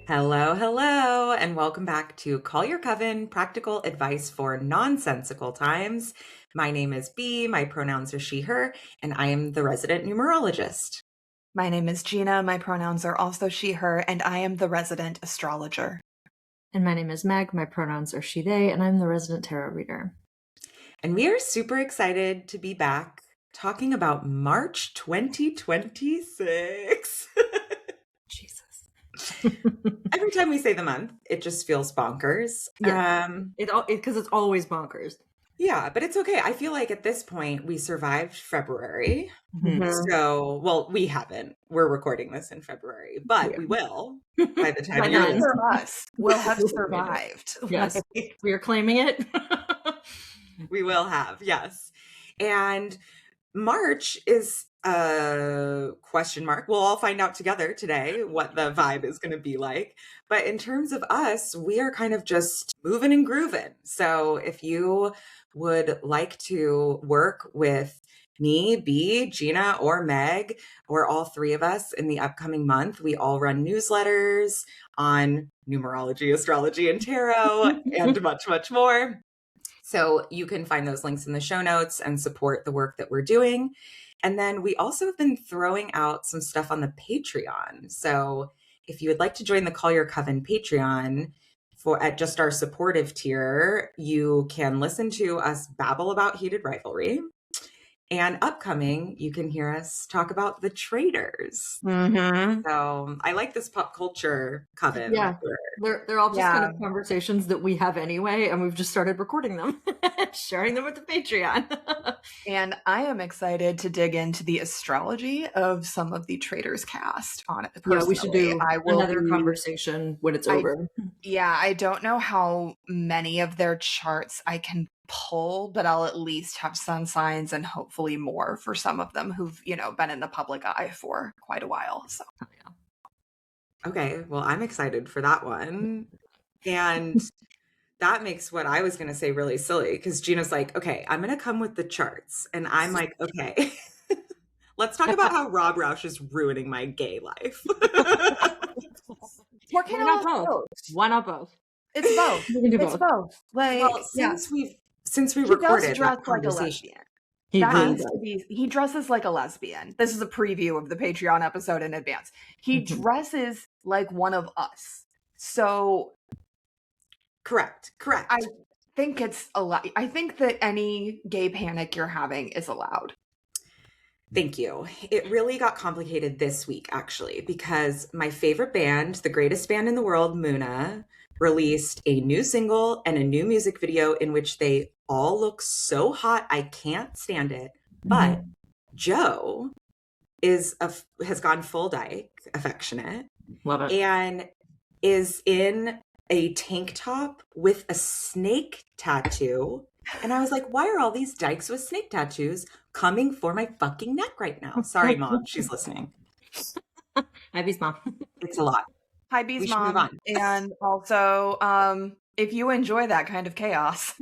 Hello, hello, and welcome back to Call Your Coven, practical advice for nonsensical times. My name is Bee, my pronouns are she, her, and I am the resident numerologist. My name is Jeanna, my pronouns are also she, her, and I am the resident astrologer. And my name is Meg, my pronouns are she, they, and I'm the resident tarot reader. And we are super excited to be back talking about March 2026. Jesus. Every time we say the month, it just feels bonkers. Yeah. Because it's always bonkers. Yeah, but it's okay. I feel like at this point we survived February. Mm-hmm. So, well, we haven't. We're recording this in February, but we will by the time you're listening. For us, we'll have survived. Yes, we are claiming it. We will have, yes. And March is a question mark. We'll all find out together today what the vibe is going to be like. But in terms of us, we are kind of just moving and grooving. So if you would like to work with me, Bee, Jeanna, or Meg, or all three of us in the upcoming month, we all run newsletters on numerology, astrology, and tarot, and much, much more. So you can find those links in the show notes and support the work that we're doing. And then we also have been throwing out some stuff on the Patreon. So if you would like to join the Call Your Coven Patreon at just our supportive tier, you can listen to us babble about heated rivalry. And upcoming, you can hear us talk about the traitors. Mm-hmm. So I like this pop culture coven. Yeah, they're all just kind of conversations that we have anyway, and we've just started recording them, sharing them with the Patreon. And I am excited to dig into the astrology of some of the Traitors cast on it. Yeah, we should do another conversation when it's over. I don't know how many of their charts I can pull, but I'll at least have sun signs and hopefully more for some of them who've, been in the public eye for quite a while. So okay, well, I'm excited for that one. And that makes what I was going to say really silly, because Gina's like, okay, I'm going to come with the charts. And I'm like, okay, let's talk about how Rob Roush is ruining my gay life. Why not both? Why not both? It's both. We can do it's both. Like, well, since we recorded that conversation. He dresses like a lesbian. This is a preview of the Patreon episode in advance. He dresses like one of us. So correct. I think it's allowed. I think that any gay panic you're having is allowed. Thank you. It really got complicated this week, actually, because my favorite band, the greatest band in the world, Muna, released a new single and a new music video in which they all look so hot, I can't stand it. But Joe has gone full dyke, affectionate. Love it. And is in a tank top with a snake tattoo. And I was like, why are all these dykes with snake tattoos coming for my fucking neck right now? Sorry, Mom. She's listening. Hi, Bee's mom. It's a lot. Hi, Bee's mom. And also, if you enjoy that kind of chaos,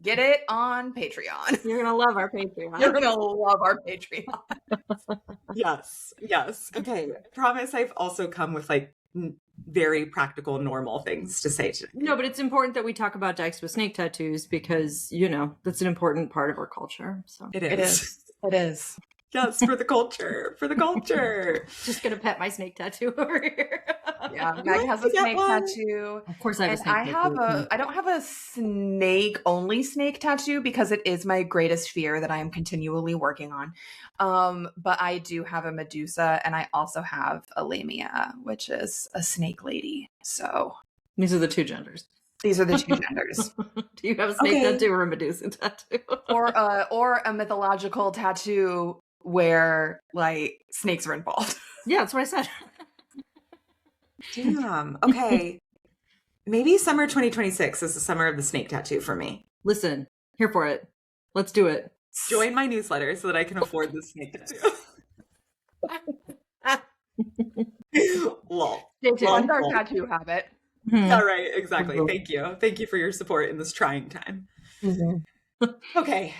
get it on Patreon. You're going to love our Patreon. You're going to love our Patreon. Yes. Okay. I promise I've also come with like very practical, normal things to say today. No, but it's important that we talk about dykes with snake tattoos because, that's an important part of our culture. So It is. Yes, for the culture. Just gonna pet my snake tattoo over here. Yeah, Meg has a snake tattoo. Of course, I have a snake tattoo. I don't have a only snake tattoo because it is my greatest fear that I am continually working on. But I do have a Medusa, and I also have a Lamia, which is a snake lady. So these are the two genders. These are the two genders. Do you have a snake tattoo or a Medusa tattoo? or a mythological tattoo where like snakes are involved. Yeah, that's what I said. Damn. Okay. Maybe summer 2026 is the summer of the snake tattoo for me. Listen, here for it. Let's do it. Join my newsletter so that I can afford the snake tattoo. Lol. What's our tattoo habit? Yeah, right. Exactly. Thank you. Thank you for your support in this trying time. Okay.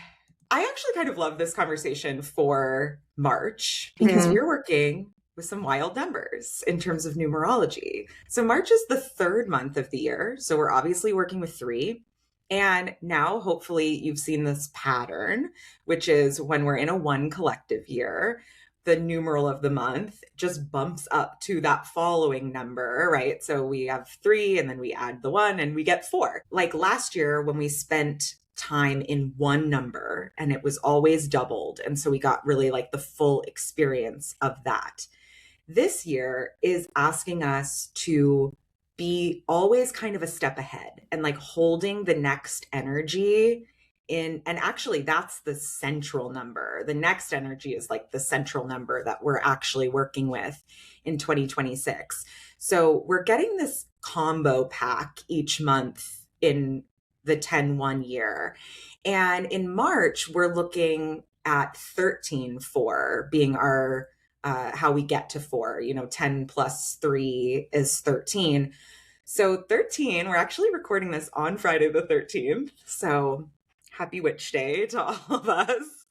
I actually kind of love this conversation for March because we're working with some wild numbers in terms of numerology. So March is the third month of the year. So we're obviously working with three. And now, hopefully, you've seen this pattern, which is when we're in a one collective year, the numeral of the month just bumps up to that following number, right? So we have three, and then we add the one, and we get four. Like last year, when we spent time in one number and it was always doubled. And so we got really like the full experience of that. This year is asking us to be always kind of a step ahead and like holding the next energy in. And actually, that's the central number. The next energy is like the central number that we're actually working with in 2026. So we're getting this combo pack each month in the 10-1 year. And in March, we're looking at 13-4 being our how we get to 4. 10 plus 3 is 13. So 13, we're actually recording this on Friday the 13th. So happy Witch Day to all of us.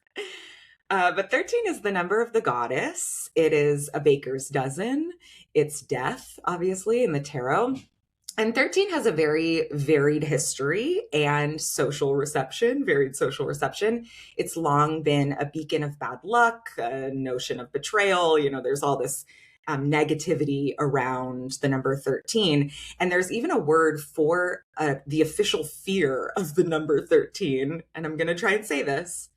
But 13 is the number of the goddess. It is a baker's dozen. It's death, obviously, in the tarot. And 13 has a very varied history and varied social reception. It's long been a beacon of bad luck, a notion of betrayal. There's all this negativity around the number 13. And there's even a word for the official fear of the number 13. And I'm going to try and say this: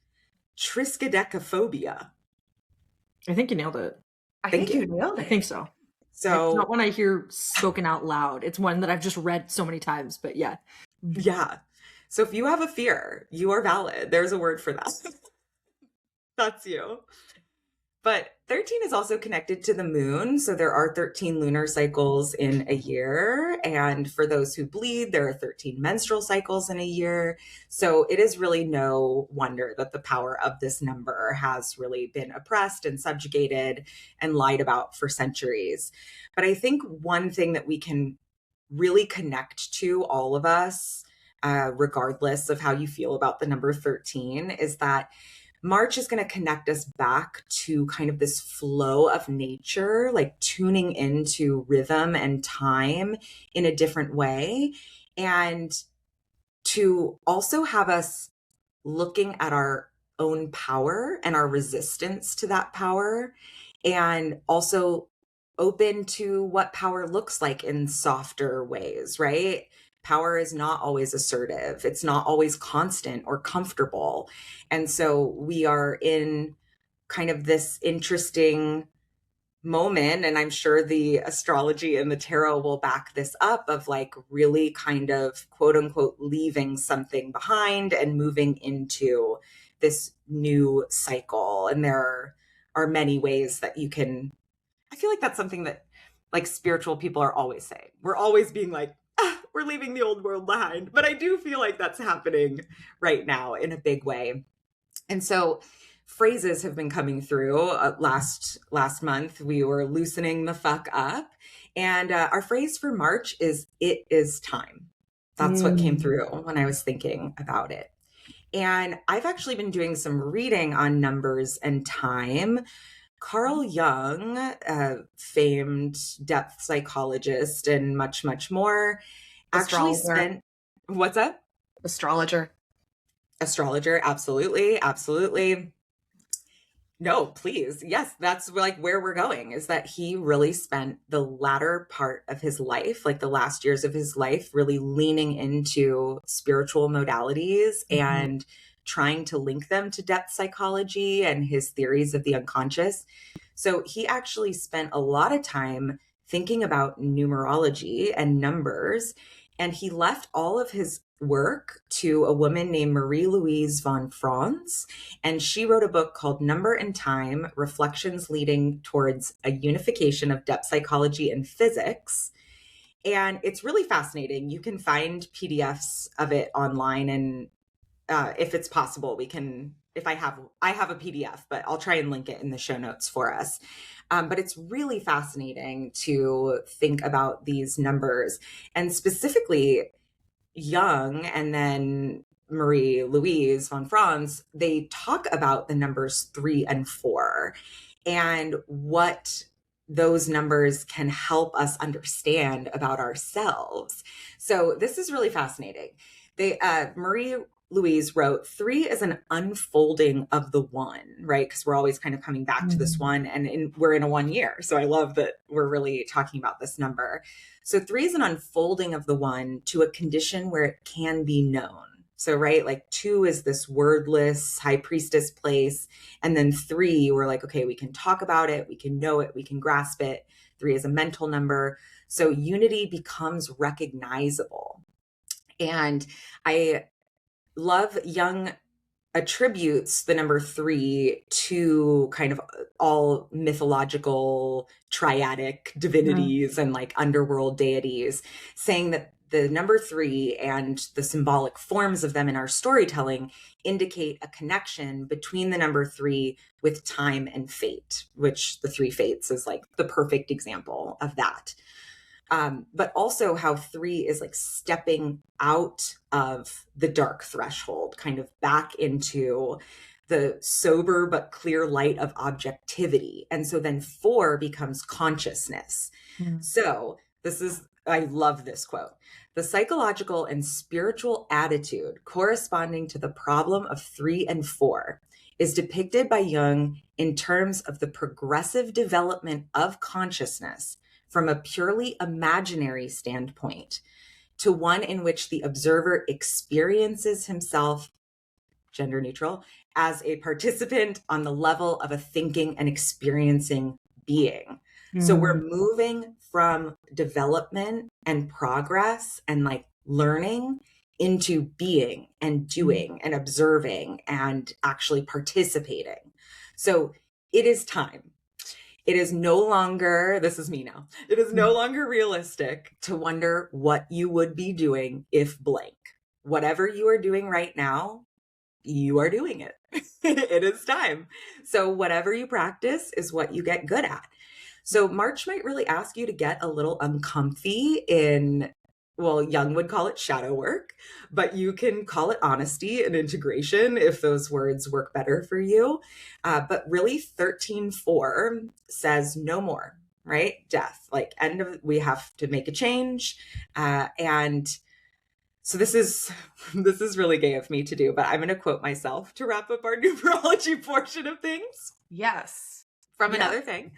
triskaidekaphobia. I think you nailed it. I think you nailed it. I think so. So it's not one I hear spoken out loud. It's one that I've just read so many times, but yeah. Yeah. So if you have a fear, you are valid. There's a word for that. That's you. But 13 is also connected to the moon. So there are 13 lunar cycles in a year. And for those who bleed, there are 13 menstrual cycles in a year. So it is really no wonder that the power of this number has really been oppressed and subjugated and lied about for centuries. But I think one thing that we can really connect to, all of us, regardless of how you feel about the number 13, is that March is going to connect us back to kind of this flow of nature, like tuning into rhythm and time in a different way. And to also have us looking at our own power and our resistance to that power, and also open to what power looks like in softer ways, right? Power is not always assertive. It's not always constant or comfortable. And so we are in kind of this interesting moment, and I'm sure the astrology and the tarot will back this up, of like really kind of quote unquote leaving something behind and moving into this new cycle. And there are many ways that you can, I feel like that's something that like spiritual people are always saying. We're always being like, we're leaving the old world behind. But I do feel like that's happening right now in a big way. And so phrases have been coming through. Last month, we were loosening the fuck up. And our phrase for March is, it is time. That's what came through when I was thinking about it. And I've actually been doing some reading on numbers and time. Carl Jung, famed depth psychologist and much, much more, actually spent... What's that? Astrologer. Absolutely. Absolutely. No, please. Yes, that's like where we're going, is that he really spent the latter part of his life, like the last years of his life, really leaning into spiritual modalities and trying to link them to depth psychology and his theories of the unconscious. So he actually spent a lot of time thinking about numerology and numbers, and he left all of his work to a woman named Marie-Louise von Franz, and she wrote a book called Number and Time: Reflections Leading Towards a Unification of Depth Psychology and Physics. And it's really fascinating. You can find PDFs of it online, and if it's possible, we can, if I have a PDF, but I'll try and link it in the show notes for us. But it's really fascinating to think about these numbers, and specifically Jung and then Marie-Louise von Franz, they talk about the numbers 3 and 4 and what those numbers can help us understand about ourselves. So this is really fascinating. Marie Louise wrote, 3 is an unfolding of the 1, right? Because we're always kind of coming back to this 1, and we're in a 1 year. So I love that we're really talking about this number. So 3 is an unfolding of the 1 to a condition where it can be known. So, right, like 2 is this wordless high priestess place. And then 3, we're like, okay, we can talk about it, we can know it, we can grasp it. 3 is a mental number. So unity becomes recognizable. And I love Jung attributes the number 3 to kind of all mythological triadic divinities and like underworld deities, saying that the number 3 and the symbolic forms of them in our storytelling indicate a connection between the number 3 with time and fate, which the 3 fates is like the perfect example of that. But also how 3 is like stepping out of the dark threshold, kind of back into the sober but clear light of objectivity. And so then 4 becomes consciousness. So I love this quote. The psychological and spiritual attitude corresponding to the problem of 3 and 4 is depicted by Jung in terms of the progressive development of consciousness from a purely imaginary standpoint to one in which the observer experiences himself, gender neutral, as a participant on the level of a thinking and experiencing being. So we're moving from development and progress and like learning into being and doing and observing and actually participating. So it is time. It is no longer, this is me now, it is no longer realistic to wonder what you would be doing if blank. Whatever you are doing right now, you are doing it. It is time. So whatever you practice is what you get good at. So March might really ask you to get a little uncomfy in, well, Jung would call it shadow work, but you can call it honesty and integration if those words work better for you. But really 13:4 says no more, right? Death, like we have to make a change. And so this is really gay of me to do, but I'm going to quote myself to wrap up our numerology portion of things. Yes. From another thing.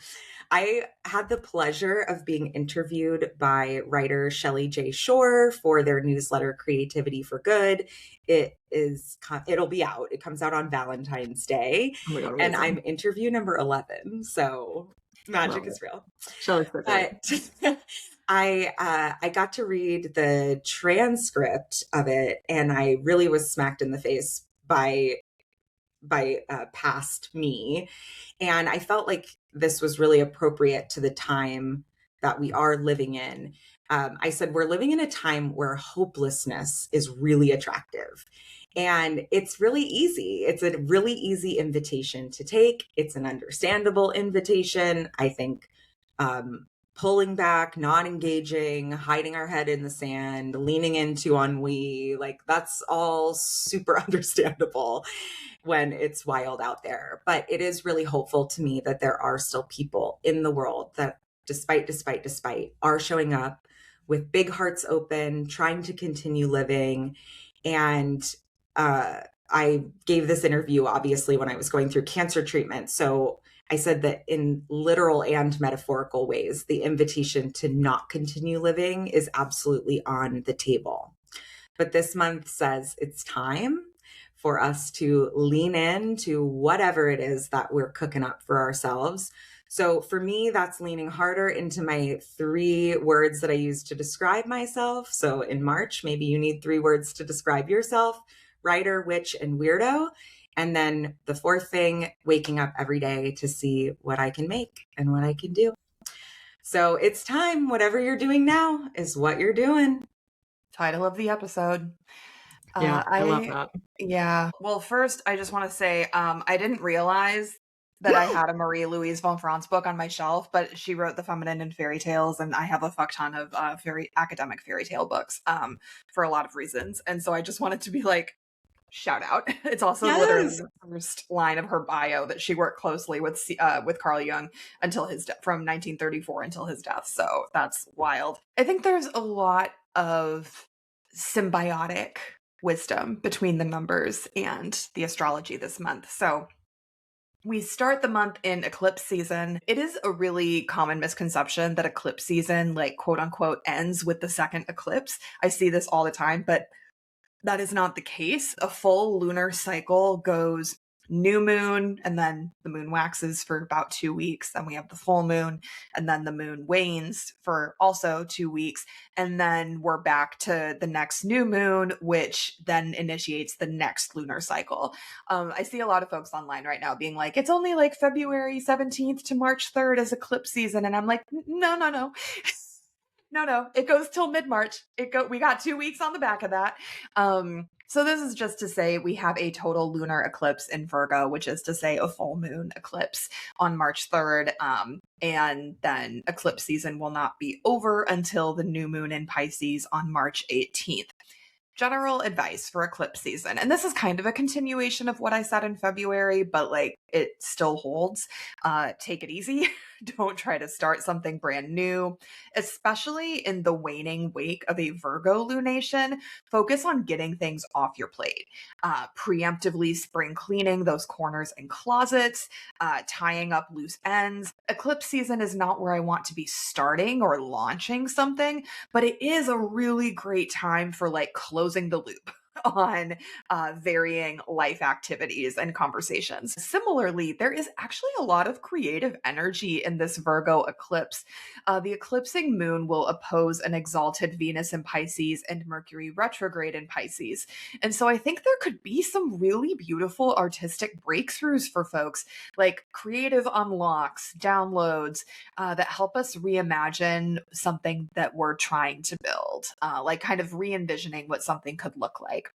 I had the pleasure of being interviewed by writer Shelley J. Shore for their newsletter, Creativity for Good. It'll be out. It comes out on Valentine's Day. Oh my God, and I'm interview number 11. So magic is real. But I got to read the transcript of it, and I really was smacked in the face by past me. And I felt like this was really appropriate to the time that we are living in. I said, we're living in a time where hopelessness is really attractive. And it's really easy. It's a really easy invitation to take. It's an understandable invitation. I think pulling back, not engaging, hiding our head in the sand, leaning into ennui, like that's all super understandable when it's wild out there. But it is really hopeful to me that there are still people in the world that despite are showing up with big hearts open, trying to continue living. And I gave this interview, obviously, when I was going through cancer treatment. So I said that in literal and metaphorical ways, the invitation to not continue living is absolutely on the table. But this month says it's time for us to lean into whatever it is that we're cooking up for ourselves. So for me, that's leaning harder into my 3 words that I use to describe myself. So in March, maybe you need 3 words to describe yourself: writer, witch, and weirdo. And then the 4th thing, waking up every day to see what I can make and what I can do. So it's time. Whatever you're doing now is what you're doing. Title of the episode. Yeah, I love that. Yeah. Well, first, I just want to say I didn't realize that I had a Marie Louise von Franz book on my shelf, but she wrote The Feminine and Fairy Tales, and I have a fuck ton of academic fairy tale books for a lot of reasons. And so I just wanted to be like, shout out. It's also literally Yes. the first line of her bio that she worked closely with Carl Jung until his death, from 1934 until his death. So that's wild. I think there's a lot of symbiotic wisdom between the numbers and the astrology this month. So we start the month in eclipse season. It is a really common misconception that eclipse season, like quote unquote, ends with the second eclipse. I see this all the time, but that is not the case. A full lunar cycle goes new moon, and then the moon waxes for about 2 weeks. Then we have the full moon, and then the moon wanes for also 2 weeks. And then we're back to the next new moon, which then initiates the next lunar cycle. I see a lot of folks online right now being like, it's only like February 17th to March 3rd as eclipse season. And I'm like, no, no, no. No, it goes till mid-March. We got 2 weeks on the back of that. So this is just to say we have a total lunar eclipse in Virgo, which is to say a full moon eclipse on March 3rd. And then eclipse season will not be over until the new moon in Pisces on March 18th. General advice for eclipse season. And this is kind of a continuation of what I said in February, but like it still holds. Take it easy. Don't try to start something brand new, especially in the waning wake of a Virgo lunation. Focus on getting things off your plate. Preemptively spring cleaning those corners and closets, tying up loose ends. Eclipse season is not where I want to be starting or launching something, but it is a really great time for like closing the loop on varying life activities and conversations. Similarly, there is actually a lot of creative energy in this Virgo eclipse. The eclipsing moon will oppose an exalted Venus in Pisces and Mercury retrograde in Pisces. And so I think there could be some really beautiful artistic breakthroughs for folks, like creative unlocks, downloads that help us reimagine something that we're trying to build, like kind of re-envisioning what something could look like.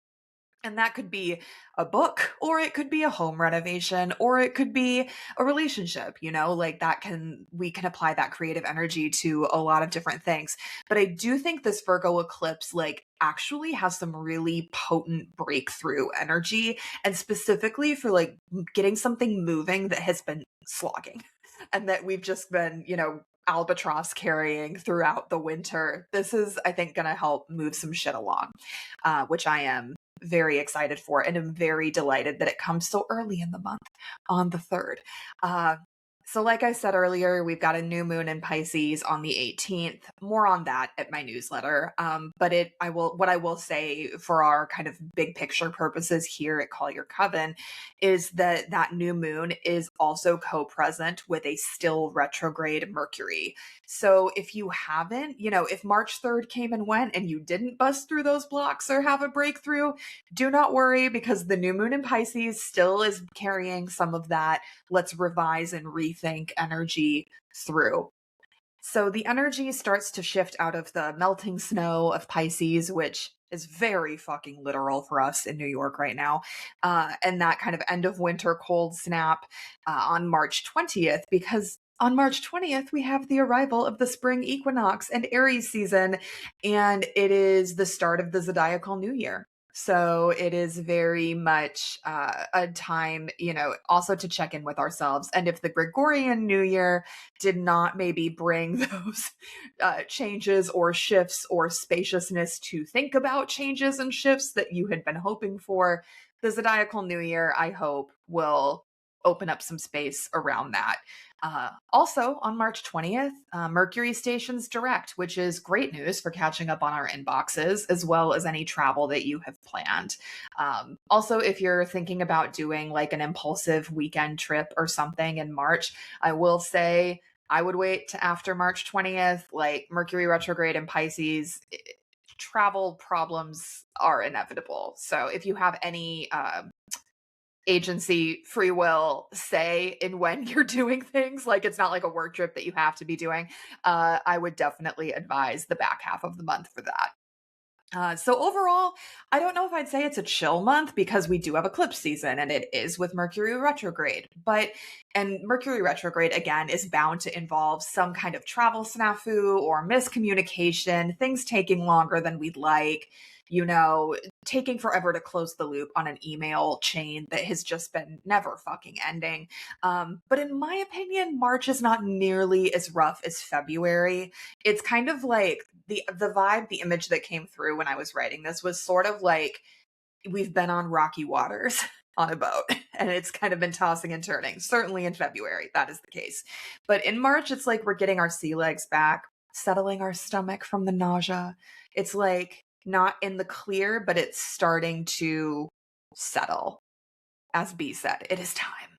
And that could be a book, or it could be a home renovation, or it could be a relationship, like we can apply that creative energy to a lot of different things. But I do think this Virgo eclipse, like, actually has some really potent breakthrough energy, and specifically for like getting something moving that has been slogging and that we've just been, albatross carrying throughout the winter. This is, I think, going to help move some shit along, which I am very excited for, and I'm very delighted that it comes so early in the month on the 3rd. So like I said earlier, we've got a new moon in Pisces on the 18th. More on that at my newsletter. But what I will say for our kind of big picture purposes here at Call Your Coven is that new moon is also co-present with a still retrograde Mercury. So if you haven't, if March 3rd came and went and you didn't bust through those blocks or have a breakthrough, do not worry, because the new moon in Pisces still is carrying some of that let's revise and rethink energy through. So the energy starts to shift out of the melting snow of Pisces, which is very fucking literal for us in New York right now, and that kind of end of winter cold snap on March 20th, because on March 20th, we have the arrival of the spring equinox and Aries season, and it is the start of the zodiacal new year. So it is very much a time, also to check in with ourselves. And if the Gregorian New Year did not maybe bring those changes or shifts or spaciousness to think about changes and shifts that you had been hoping for, the zodiacal New Year, I hope, will open up some space around that. Also, on March 20th, Mercury stations direct, which is great news for catching up on our inboxes, as well as any travel that you have planned. Also, if you're thinking about doing like an impulsive weekend trip or something in March, I will say I would wait to after March 20th. Like, Mercury retrograde in Pisces, travel problems are inevitable. So if you have any agency, free will say in when you're doing things, like it's not like a work trip that you have to be doing, I would definitely advise the back half of the month for that. So overall, I don't know if I'd say it's a chill month, because we do have eclipse season and it is with Mercury retrograde. And Mercury retrograde, again, is bound to involve some kind of travel snafu or miscommunication, things taking longer than we'd like, taking forever to close the loop on an email chain that has just been never fucking ending. But in my opinion, March is not nearly as rough as February. It's kind of like the vibe, the image that came through when I was writing this was sort of like we've been on rocky waters on a boat and it's kind of been tossing and turning. Certainly in February, that is the case. But in March, it's like we're getting our sea legs back, settling our stomach from the nausea. It's like not in the clear, but it's starting to settle. As B said, it is time.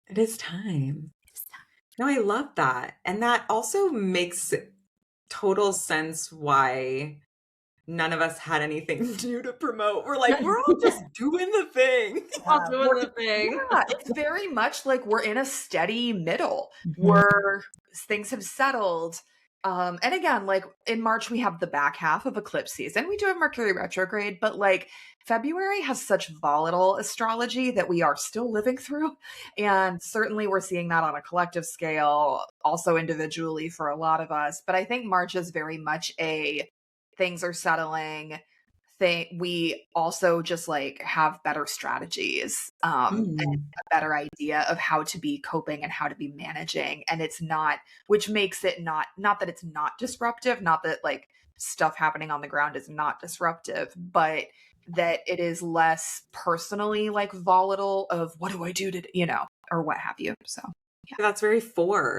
It is time. No, I love that. And that also makes total sense why none of us had anything new to promote. We're like, we're all just doing the thing. All doing the thing. Yeah, it's very much like we're in a steady middle where things have settled. And again, like in March, we have the back half of eclipse season. We do have Mercury retrograde, but like February has such volatile astrology that we are still living through. And certainly we're seeing that on a collective scale, also individually for a lot of us. But I think March is very much things are settling. We also just like have better strategies and a better idea of how to be coping and how to be managing. And it's not, which makes it not that it's not disruptive, not that like stuff happening on the ground is not disruptive, but that it is less personally like volatile of what do I do to, or what have you. So yeah. That's very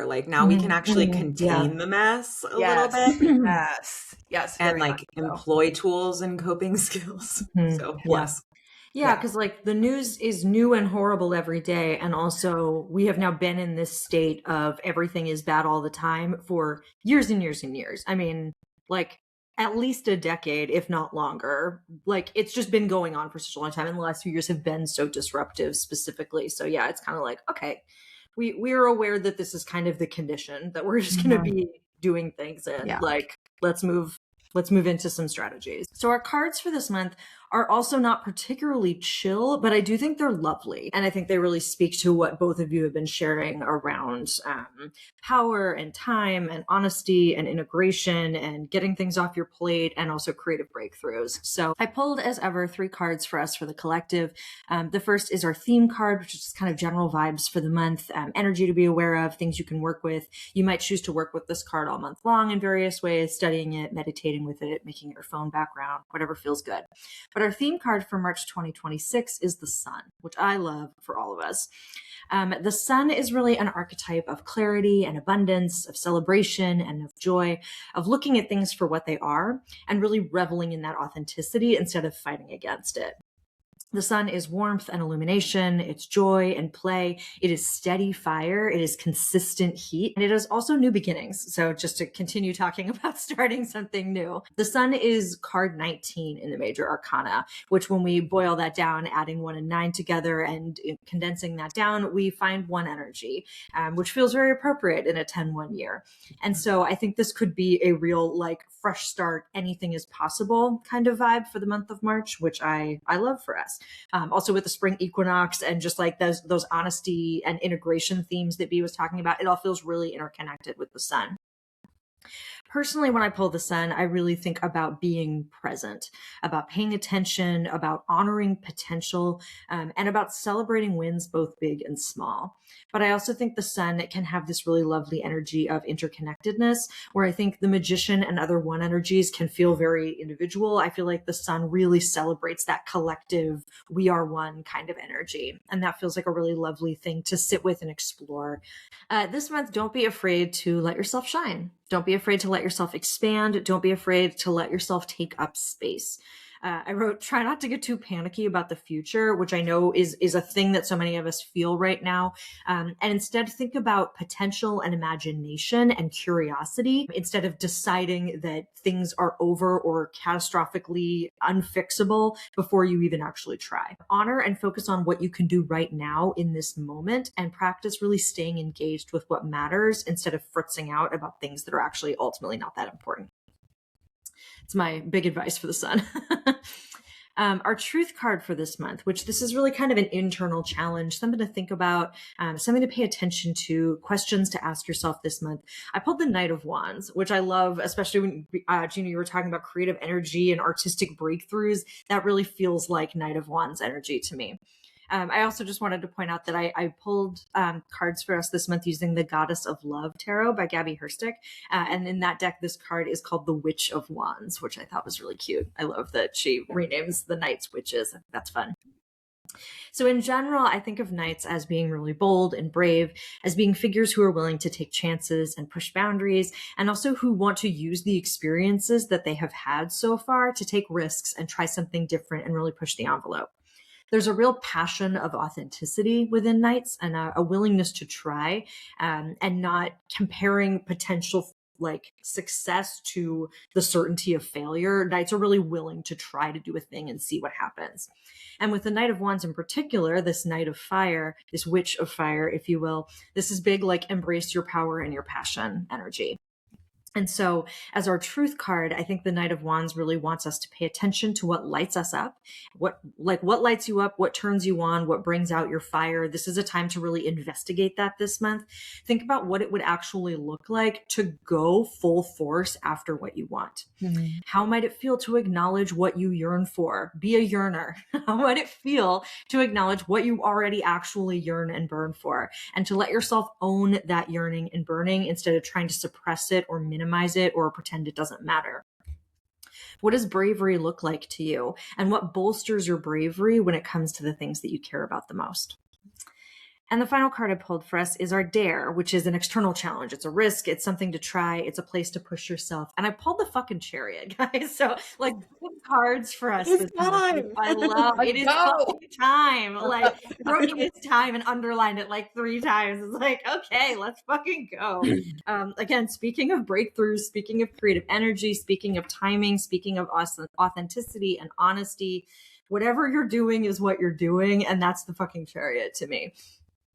like now we can actually contain the mess a little bit. Yes. And like employ tools and coping skills. So yes. Yeah, because like the news is new and horrible every day. And also we have now been in this state of everything is bad all the time for years and years and years. I mean, like at least a decade, if not longer. Like it's just been going on for such a long time. And the last few years have been so disruptive specifically. So yeah, it's kind of like, okay, we are aware that this is kind of the condition that we're just going to be doing things in. Like, let's move into some strategies. So our cards for this month are also not particularly chill, but I do think they're lovely. And I think they really speak to what both of you have been sharing around power and time and honesty and integration and getting things off your plate and also creative breakthroughs. So I pulled, as ever, 3 cards for us for the collective. The first is our theme card, which is just kind of general vibes for the month, energy to be aware of, things you can work with. You might choose to work with this card all month long in various ways, studying it, meditating with it, making it your phone background, whatever feels good. But our theme card for March 2026 is the sun, which I love for all of us. The sun is really an archetype of clarity and abundance, of celebration and of joy, of looking at things for what they are and really reveling in that authenticity instead of fighting against it. The sun is warmth and illumination. It's joy and play. It is steady fire. It is consistent heat. And it is also new beginnings. So just to continue talking about starting something new, the sun is card 19 in the major arcana, which when we boil that down, adding 1 and 9 together and condensing that down, we find 1 energy, which feels very appropriate in a 10-1 year. And so I think this could be a real like fresh start, anything is possible kind of vibe for the month of March, which I love for us. Also with the spring equinox and just like those honesty and integration themes that Bea was talking about, it all feels really interconnected with the sun. Personally, when I pull the sun, I really think about being present, about paying attention, about honoring potential, and about celebrating wins, both big and small. But I also think the sun can have this really lovely energy of interconnectedness, where I think the magician and other 1 energies can feel very individual. I feel like the sun really celebrates that collective, we are one kind of energy. And that feels like a really lovely thing to sit with and explore. This month, don't be afraid to let yourself shine. Don't be afraid to let yourself expand. Don't be afraid to let yourself take up space. I wrote, try not to get too panicky about the future, which I know is a thing that so many of us feel right now. And instead think about potential and imagination and curiosity instead of deciding that things are over or catastrophically unfixable before you even actually try. Honor and focus on what you can do right now in this moment and practice really staying engaged with what matters instead of fritzing out about things that are actually ultimately not that important. It's my big advice for the sun. Our truth card for this month, which this is really kind of an internal challenge, something to think about, something to pay attention to, questions to ask yourself this month. I pulled the Knight of Wands, which I love, especially when, Jeanna, you were talking about creative energy and artistic breakthroughs. That really feels like Knight of Wands energy to me. I also just wanted to point out that I pulled cards for us this month using the Goddess of Love Tarot by Gabby Herstick. And in that deck, this card is called the Witch of Wands, which I thought was really cute. I love that she renames the knights witches. That's fun. So in general, I think of knights as being really bold and brave, as being figures who are willing to take chances and push boundaries, and also who want to use the experiences that they have had so far to take risks and try something different and really push the envelope. There's a real passion of authenticity within knights and a willingness to try, and not comparing potential like success to the certainty of failure. Knights are really willing to try to do a thing and see what happens. And with the Knight of Wands in particular, this Knight of Fire, this Witch of Fire, if you will, this is big, like embrace your power and your passion energy. And so as our truth card, I think the Knight of Wands really wants us to pay attention to what lights us up, what lights you up, what turns you on, what brings out your fire. This is a time to really investigate that this month. Think about what it would actually look like to go full force after what you want. Mm-hmm. How might it feel to acknowledge what you yearn for? Be a yearner. How might it feel to acknowledge what you already actually yearn and burn for, and to let yourself own that yearning and burning instead of trying to suppress it or minimize it or pretend it doesn't matter? What does bravery look like to you? And what bolsters your bravery when it comes to the things that you care about the most? And the final card I pulled for us is our Dare, which is an external challenge. It's a risk. It's something to try. It's a place to push yourself. And I pulled the fucking Chariot, guys. So like good cards for us. It's time. I love it. Is fucking time. Like I wrote it's time and underlined it like 3 times. It's like, okay, let's fucking go. Again, speaking of breakthroughs, speaking of creative energy, speaking of timing, speaking of authenticity and honesty, whatever you're doing is what you're doing. And that's the fucking Chariot to me.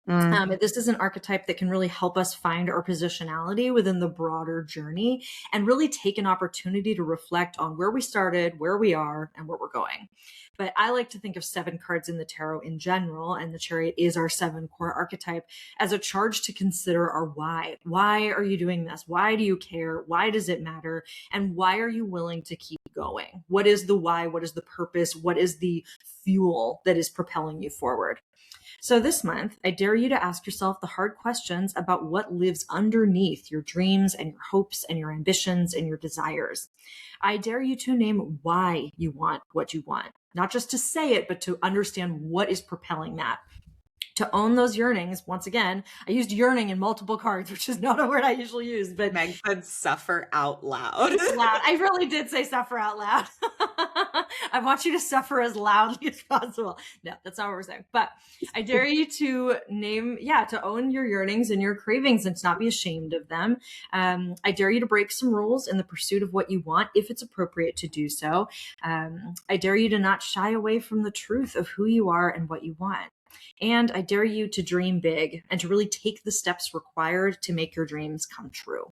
This is an archetype that can really help us find our positionality within the broader journey and really take an opportunity to reflect on where we started, where we are, and where we're going. But I like to think of 7 cards in the tarot in general, and the Chariot is our 7 core archetype, as a charge to consider our why. Why are you doing this? Why do you care? Why does it matter? And why are you willing to keep going? What is the why? What is the purpose? What is the fuel that is propelling you forward? So this month, I dare you to ask yourself the hard questions about what lives underneath your dreams and your hopes and your ambitions and your desires. I dare you to name why you want what you want, not just to say it, but to understand what is propelling that. To own those yearnings. Once again, I used yearning in multiple cards, which is not a word I usually use, but Meg said suffer out loud. I really did say suffer out loud. I want you to suffer as loudly as possible. No, that's not what we're saying. But I dare you to to own your yearnings and your cravings and to not be ashamed of them. I dare you to break some rules in the pursuit of what you want, if it's appropriate to do so. I dare you to not shy away from the truth of who you are and what you want. And I dare you to dream big and to really take the steps required to make your dreams come true.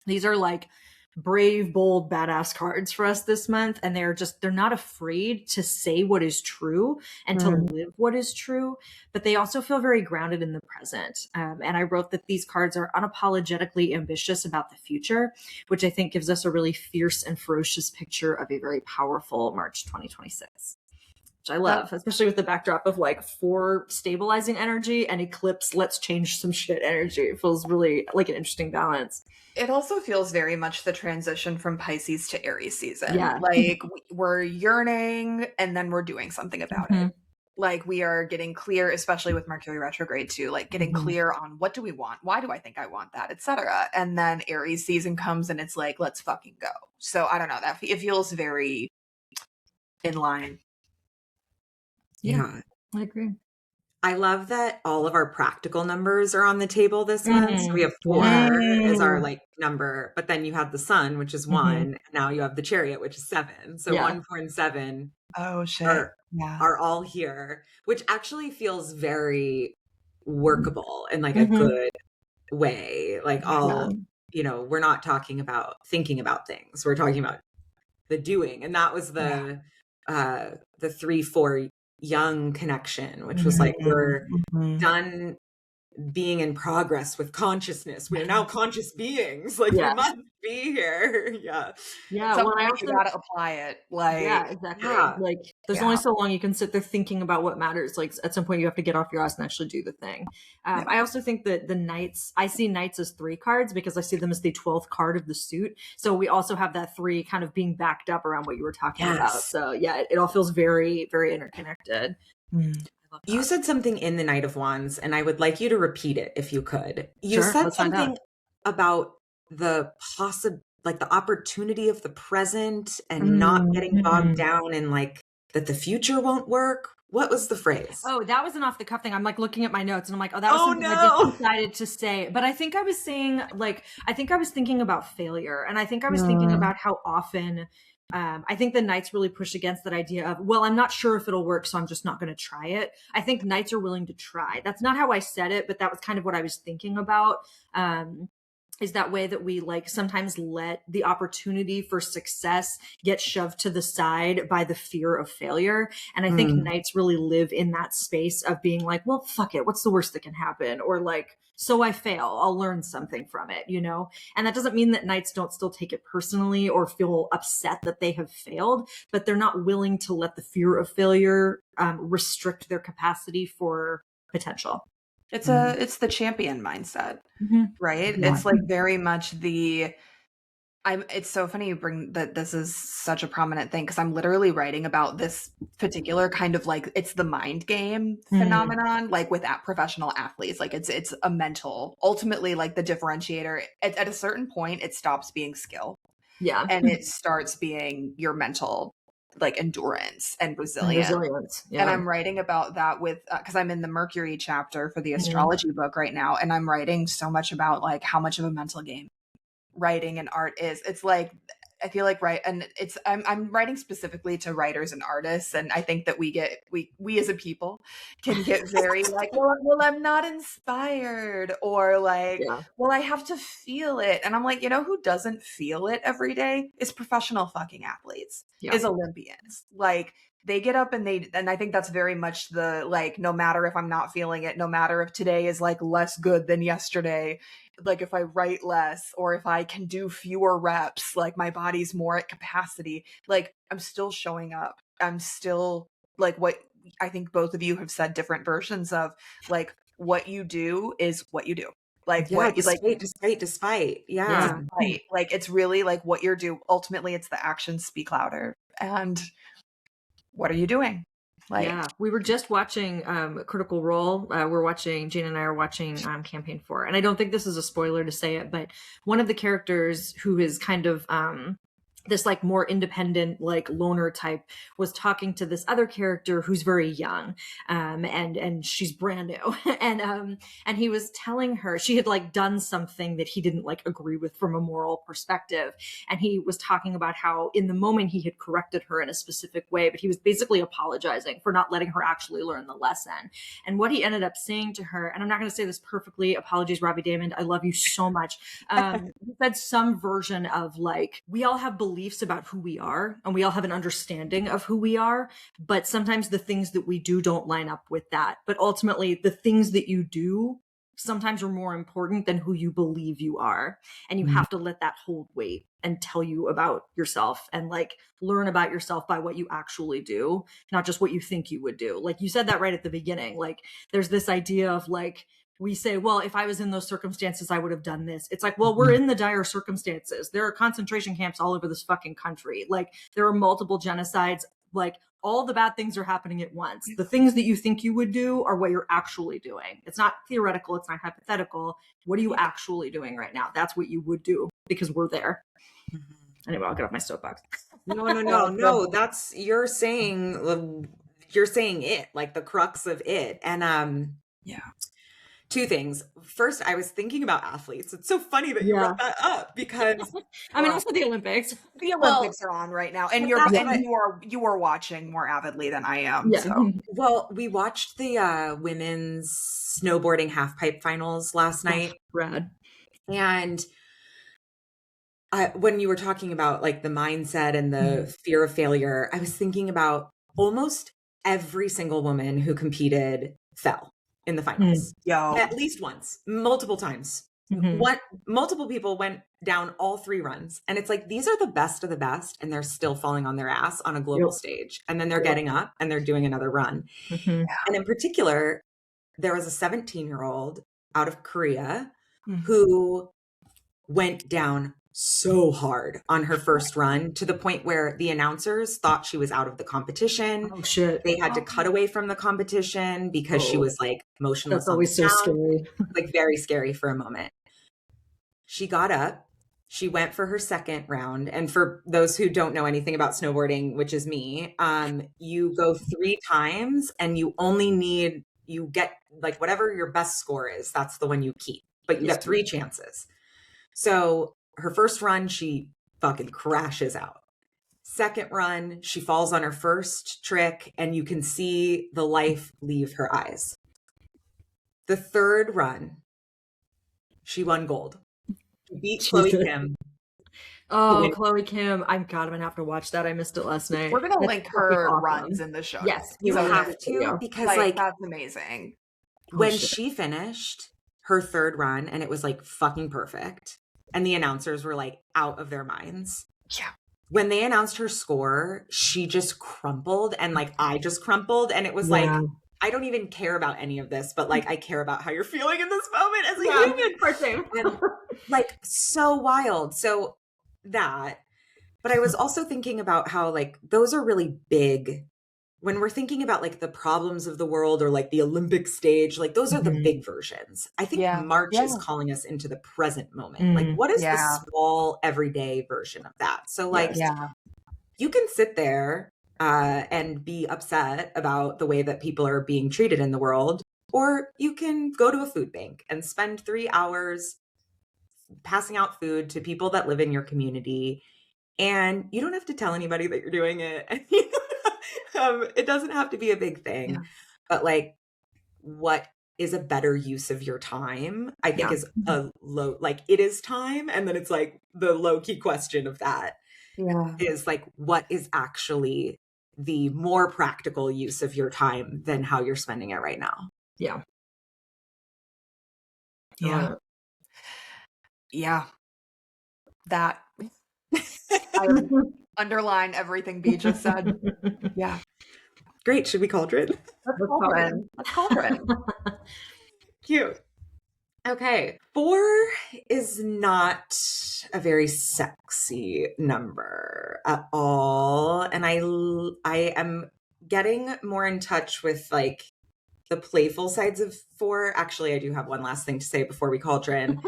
These are like brave, bold, badass cards for us this month. And they're not afraid to say what is true and to live what is true, but they also feel very grounded in the present. And I wrote that these cards are unapologetically ambitious about the future, which I think gives us a really fierce and ferocious picture of a very powerful March 2026. Which I love, especially with the backdrop of like 4 stabilizing energy and eclipse, let's change some shit energy. It feels really like an interesting balance. It also feels very much the transition from Pisces to Aries season. Yeah. Like we're yearning and then we're doing something about it. Like we are getting clear, especially with Mercury retrograde too, like getting clear on what do we want? Why do I think I want that, etc. And then Aries season comes and it's like, let's fucking go. So I don't know, that it feels very in line. Yeah, I agree. I love that all of our practical numbers are on the table this month. So we have 4 as our like number, but then you have the Sun, which is 1. And now you have the Chariot, which is 7. So 1, 4, and 7 are all here, which actually feels very workable in like a good way. Like we're not talking about thinking about things. We're talking about the doing. And that was the 3-4 young connection, which was like, we're done being in progress with consciousness. We are now conscious beings. Like, we must be here. Yeah. Yeah. Well, I you gotta apply it. Like, yeah, exactly. Yeah. Like, there's only so long you can sit there thinking about what matters. Like, at some point, you have to get off your ass and actually do the thing. I also think that the knights, I see knights as 3 cards because I see them as the 12th card of the suit. So we also have that 3 kind of being backed up around what you were talking about. So yeah, it all feels very, very interconnected. You said something in the Knight of Wands, and I would like you to repeat it if you could. You said something about the like the opportunity of the present and not getting bogged down in like that the future won't work. What was the phrase? Oh, that was an off the cuff thing. I'm like looking at my notes and I'm like, oh, that was something I just decided to say. But I think I was saying, like, I think I was thinking about failure. And I think I was thinking about how often I think the knights really push against that idea of, well, I'm not sure if it'll work, so I'm just not going to try it. I think knights are willing to try. That's not how I said it, but that was kind of what I was thinking about. Is that way that we like sometimes let the opportunity for success get shoved to the side by the fear of failure. And I think knights really live in that space of being like, well, fuck it. What's the worst that can happen? Or like, so I fail, I'll learn something from it, you know? And that doesn't mean that knights don't still take it personally or feel upset that they have failed, but they're not willing to let the fear of failure restrict their capacity for potential. It's the champion mindset, right? Yeah. It's like very much it's so funny you bring that this is such a prominent thing because I'm literally writing about this particular kind of like, it's the mind game phenomenon, like with professional athletes. Like it's a mental, ultimately like the differentiator at a certain point, it stops being skill. Yeah. And it starts being your mental like endurance and resilience. Yeah. And I'm writing about that with, cause I'm in the Mercury chapter for the astrology book right now. And I'm writing so much about like how much of a mental game writing and art is. It's like, I feel like, right. And I'm writing specifically to writers and artists. And I think that we as a people can get very like, well, I'm not inspired or like, well, I have to feel it. And I'm like, you know, who doesn't feel it every day is professional fucking athletes, is Olympians. Like they get up and I think that's very much the, like, no matter if I'm not feeling it, no matter if today is like less good than yesterday, like if I write less or if I can do fewer reps, like my body's more at capacity, like I'm still showing up. I'm still like what I think both of you have said different versions of, like what you do is what you do. Like what you like despite. Yeah. Despite. Like it's really like what you're doing. Ultimately it's the actions speak louder. And what are you doing? Like, we were just watching Critical Role. Jeanna and I are watching Campaign 4. And I don't think this is a spoiler to say it, but one of the characters who is kind of this like more independent, like loner type was talking to this other character who's very young. And she's brand new. And he was telling her she had like done something that he didn't like agree with from a moral perspective. And he was talking about how in the moment he had corrected her in a specific way, but he was basically apologizing for not letting her actually learn the lesson. And what he ended up saying to her, and I'm not going to say this perfectly, apologies, Robbie Damon, I love you so much. He said some version of like, we all have beliefs about who we are and we all have an understanding of who we are, but sometimes the things that we do don't line up with that. But ultimately the things that you do sometimes are more important than who you believe you are. And you have to let that hold weight and tell you about yourself and like learn about yourself by what you actually do, not just what you think you would do. Like you said that right at the beginning, like there's this idea of like, we say, well, if I was in those circumstances, I would have done this. It's like, well, we're in the dire circumstances. There are concentration camps all over this fucking country. Like there are multiple genocides. Like all the bad things are happening at once. The things that you think you would do are what you're actually doing. It's not theoretical. It's not hypothetical. What are you actually doing right now? That's what you would do because we're there. Anyway, I'll get off my soapbox. No. That's, you're saying it, like the crux of it. And two things. First, I was thinking about athletes. It's so funny that you brought that up because I mean, also the Olympics. The Olympics are on right now, and you are watching more avidly than I am. Yeah. So. Well, we watched the women's snowboarding half pipe finals last night. Rad. And when you were talking about like the mindset and the fear of failure, I was thinking about almost every single woman who competed fell in the finals. Yo. At least once, multiple times. Multiple people went down all 3 runs. And it's like, these are the best of the best, and they're still falling on their ass on a global stage. And then they're getting up and they're doing another run. And in particular, there was a 17-year-old out of Korea who went down so hard on her first run, to the point where the announcers thought she was out of the competition. Oh shit. They had to cut away from the competition because she was like motionless. That's always so scary. Like very scary for a moment. She got up. She went for her second round. And for those who don't know anything about snowboarding, which is me, you go 3 times and you get like whatever your best score is, that's the one you keep. But you get 3 chances. So her first run, she fucking crashes out. Second run, she falls on her first trick and you can see the life leave her eyes. The third run, she won gold. She beat Chloe Kim. Oh, Chloe Kim. I'm gonna have to watch that. I missed it last night. We're gonna link her runs in the show. Yes, you have to, because like that's amazing. When she finished her third run and it was like fucking perfect, and the announcers were like out of their minds. Yeah. When they announced her score, she just crumpled, and like I just crumpled, and it was like, I don't even care about any of this, but like I care about how you're feeling in this moment as a human. And, like so wild. So that, but I was also thinking about how like those are really big when we're thinking about like the problems of the world or like the Olympic stage, like those are the big versions. I think March is calling us into the present moment. Like what is the small everyday version of that? So like you can sit there and be upset about the way that people are being treated in the world, or you can go to a food bank and spend 3 hours passing out food to people that live in your community, and you don't have to tell anybody that you're doing it. It doesn't have to be a big thing, but like, what is a better use of your time? I think is a low, like it is time. And then it's like the low key question of that is like, what is actually the more practical use of your time than how you're spending it right now? Yeah. That I would underline everything B just said. Yeah. Great. Should we cauldron? Let's cauldron. Cute. Okay. 4 is not a very sexy number at all. And I am getting more in touch with like the playful sides of 4. Actually, I do have one last thing to say before we cauldron.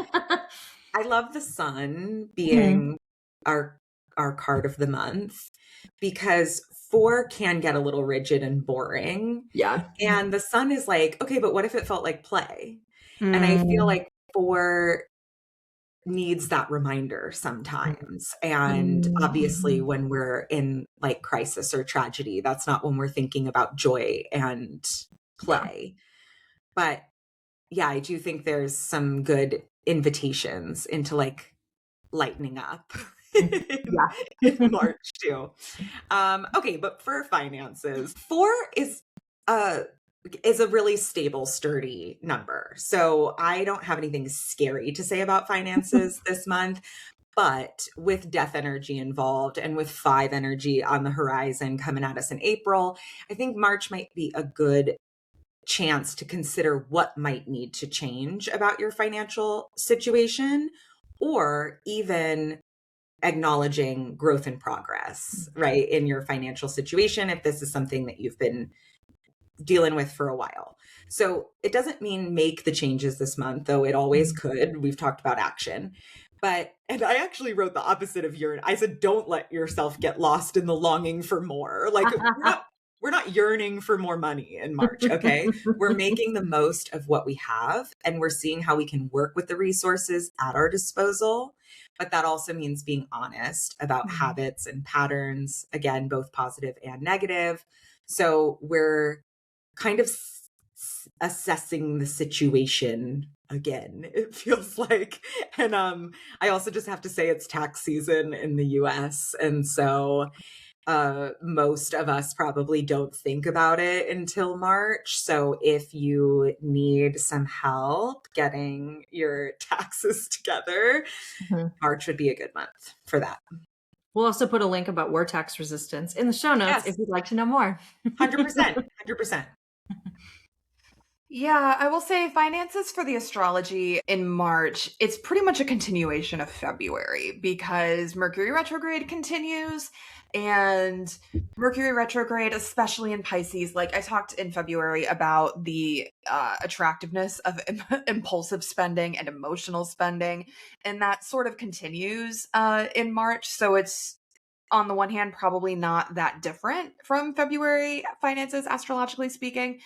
I love the sun being our card of the month, because 4 can get a little rigid and boring. Yeah. And the sun is like, okay, but what if it felt like play? And I feel like 4 needs that reminder sometimes. And obviously when we're in like crisis or tragedy, that's not when we're thinking about joy and play. But yeah, I do think there's some good invitations into like lightening up in March too. Okay, but for finances, 4 is a really stable, sturdy number. So I don't have anything scary to say about finances this month. But with death energy involved and with 5 energy on the horizon coming at us in April, I think March might be a good chance to consider what might need to change about your financial situation, or even acknowledging growth and progress, right, in your financial situation, if this is something that you've been dealing with for a while. So it doesn't mean make the changes this month, though it always could. We've talked about action. And I actually wrote the opposite of yearn. I said, don't let yourself get lost in the longing for more. Like we're not yearning for more money in March, okay? We're making the most of what we have, and we're seeing how we can work with the resources at our disposal. But that also means being honest about habits and patterns, again, both positive and negative. So we're kind of assessing the situation again, it feels like. And I also just have to say it's tax season in the US, and so most of us probably don't think about it until March. So if you need some help getting your taxes together, March would be a good month for that. We'll also put a link about war tax resistance in the show notes if you'd like to know more. 100%. 100%. Yeah, I will say finances for the astrology in March, it's pretty much a continuation of February because Mercury retrograde continues, and Mercury retrograde, especially in Pisces, like I talked in February about the attractiveness of impulsive spending and emotional spending, and that sort of continues in March. So it's, on the one hand, probably not that different from February finances, astrologically speaking.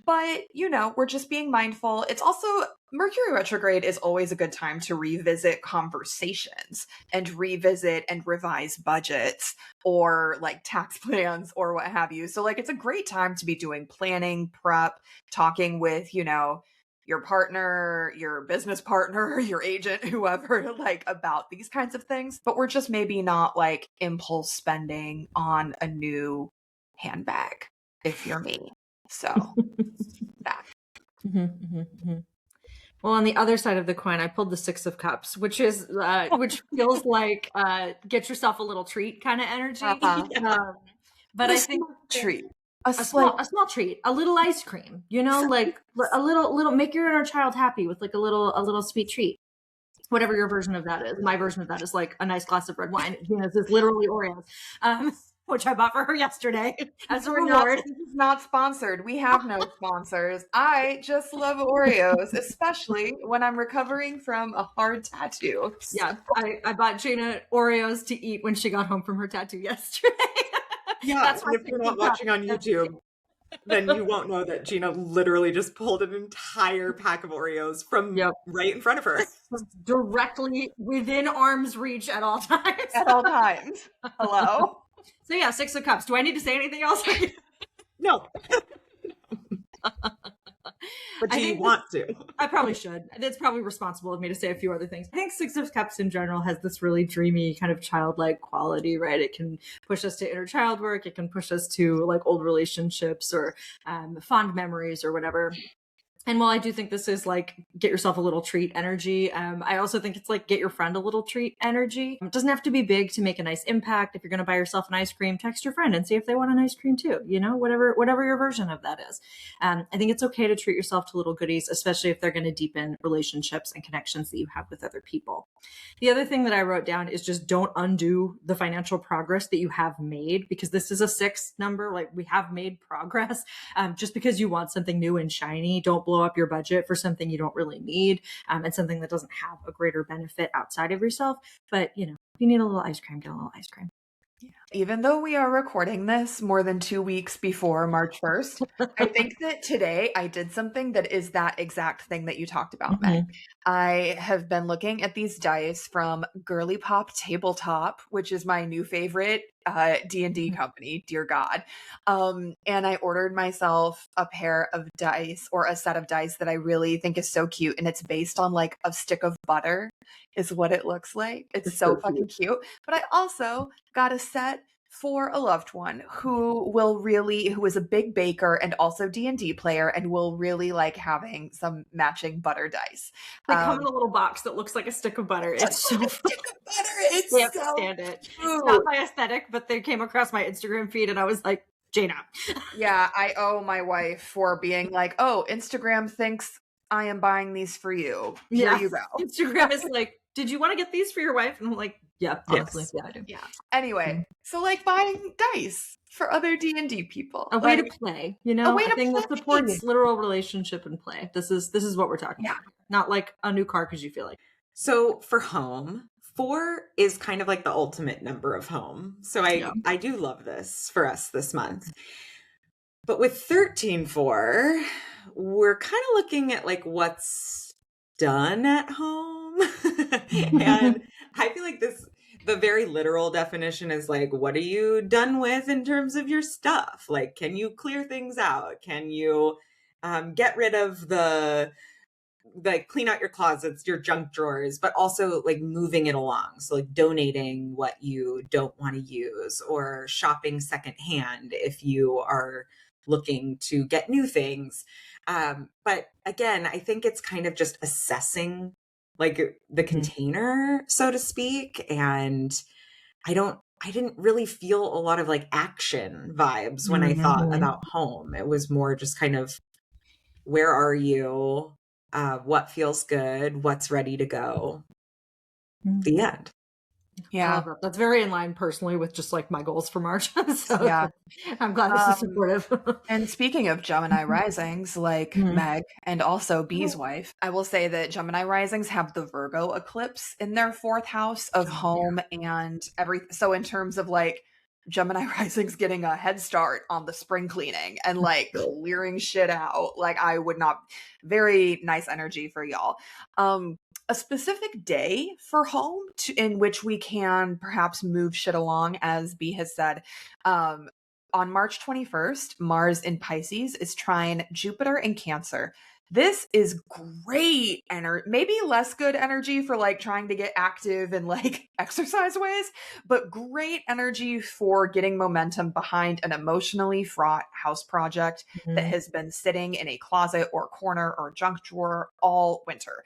But, you know, we're just being mindful. It's also, Mercury retrograde is always a good time to revisit conversations and revisit and revise budgets or like tax plans or what have you. So like, it's a great time to be doing planning, prep, talking with, you know, your partner, your business partner, your agent, whoever, like about these kinds of things. But we're just maybe not like impulse spending on a new handbag, if you're me. So that. Well, on the other side of the coin, I pulled the Six of Cups, which is which feels like get yourself a little treat kind of energy. But I think treat. A small treat, a little ice cream, you know, like a little make your inner child happy with like a little sweet treat. Whatever your version of that is. My version of that is like a nice glass of red wine. This is literally Oreos. Which I bought for her yesterday as a reward. This is not sponsored. We have no sponsors. I just love Oreos, especially when I'm recovering from a hard tattoo. Yeah, I bought Jeanna Oreos to eat when she got home from her tattoo yesterday. Yeah, that's if you're not watching on YouTube, then you won't know that Jeanna literally just pulled an entire pack of Oreos from right in front of her. Directly within arm's reach at all times. At all times. Hello? So yeah, Six of Cups. Do I need to say anything else? No. But do you want to? I probably should. It's probably responsible of me to say a few other things. I think Six of Cups in general has this really dreamy kind of childlike quality, right? It can push us to inner child work. It can push us to like old relationships or fond memories or whatever. And while I do think this is like get yourself a little treat energy, I also think it's like get your friend a little treat energy. It doesn't have to be big to make a nice impact. If you're going to buy yourself an ice cream, text your friend and see if they want an ice cream too. You know, whatever your version of that is. I think it's okay to treat yourself to little goodies, especially if they're going to deepen relationships and connections that you have with other people. The other thing that I wrote down is just don't undo the financial progress that you have made, because this is a 6 number. Like we have made progress. Just because you want something new and shiny, don't blow up your budget for something you don't really need, and something that doesn't have a greater benefit outside of yourself. But, you know, if you need a little ice cream, get a little ice cream. Yeah. Even though we are recording this more than 2 weeks before March 1st, I think that today I did something that is that exact thing that you talked about, Meg. I have been looking at these dice from Girly Pop Tabletop, which is my new favorite D&D company, dear God. And I ordered myself a pair of dice, or a set of dice that I really think is so cute. And it's based on like a stick of butter is what it looks like. It's so fucking cute. But I also got a set for a loved one who is a big baker and also D&D player and will really like having some matching butter dice. They come in a little box that looks like a stick of butter. It's so a stick of butter. It's so stand it. It's not my aesthetic, but they came across my Instagram feed and I was like, Jeanna. Yeah, I owe my wife for being like, oh, Instagram thinks I am buying these for you. Here you go. Instagram is like, did you want to get these for your wife? And I'm like, yeah, honestly, yes. Yeah, I do. Yeah. Anyway, so like buying dice for other D&D people. A way to play, you know? A way to thing that supports literal relationship and play. This is what we're talking about. Not like a new car because you feel like. So for home, 4 is kind of like the ultimate number of home. So I do love this for us this month. But with 13-4, we're kind of looking at like what's done at home. And I feel like the very literal definition is like, what are you done with in terms of your stuff? Like, can you clear things out? Can you get rid of like clean out your closets, your junk drawers, but also like moving it along. So like donating what you don't want to use, or shopping secondhand if you are looking to get new things. But again, I think it's kind of just assessing like the container, so to speak. And I didn't really feel a lot of like action vibes when I thought about home. It was more just kind of, where are you? What feels good? What's ready to go? The end. Yeah. That's very in line personally with just like my goals for March. So Yeah. I'm glad this is supportive. And speaking of Gemini risings, like Meg and also Bee's wife, I will say that Gemini risings have the Virgo eclipse in their 4th house of home and everything. So in terms of like Gemini risings getting a head start on the spring cleaning and like clearing shit out, like I would not, very nice energy for y'all. A specific day for home in which we can perhaps move shit along, as B has said. On March 21st, Mars in Pisces is trine Jupiter in Cancer. This is great energy, maybe less good energy for like trying to get active and like exercise ways, but great energy for getting momentum behind an emotionally fraught house project that has been sitting in a closet or corner or junk drawer all winter.